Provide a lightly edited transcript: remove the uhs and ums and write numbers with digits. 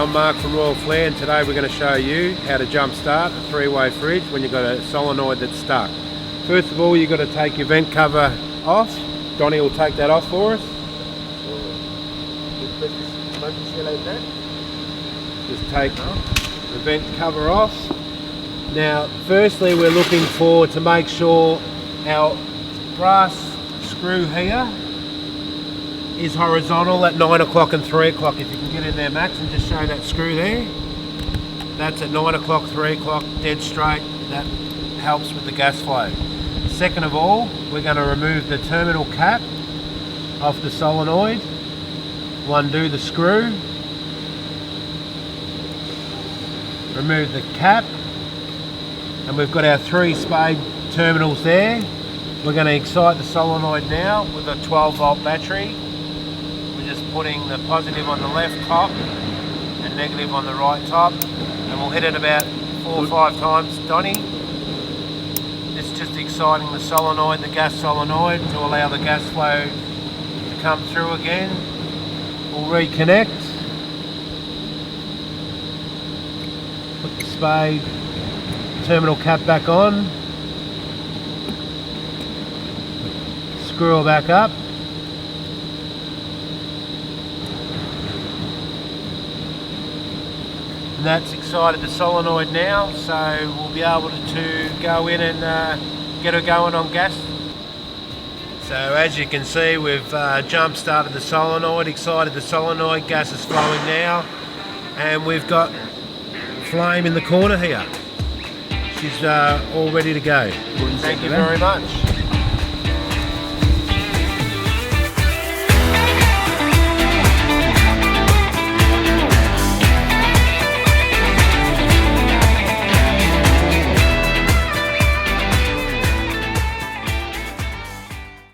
I'm Mark from Royal Flair, and today we're going to show you how to jump start a three-way fridge when you've got a solenoid that's stuck. First of all, you've got to take your vent cover off. Donnie will take that off for us. Just take the vent cover off. Now, firstly, we're looking to make sure our brass screw here is horizontal at 9 o'clock and 3 o'clock. If you can get in there, Max, and just show that screw there. That's at 9 o'clock, 3 o'clock, dead straight. That helps with the gas flow. Second of all, we're going to remove the terminal cap off the solenoid. We'll undo the screw. Remove the cap. And we've got our 3 spade terminals there. We're going to excite the solenoid now with a 12-volt battery. We're just putting the positive on the left top and negative on the right top, and we'll hit it about 4 or 5 times, Donnie. This is just exciting the solenoid, the gas solenoid, to allow the gas flow to come through again. We'll reconnect. Put the spade terminal cap back on. Screw it back up. And that's excited the solenoid now, so we'll be able to go in and get her going on gas. So as you can see, we've jump started the solenoid, excited the solenoid, gas is flowing now, and we've got flame in the corner here. She's all ready to go. Thank you very much.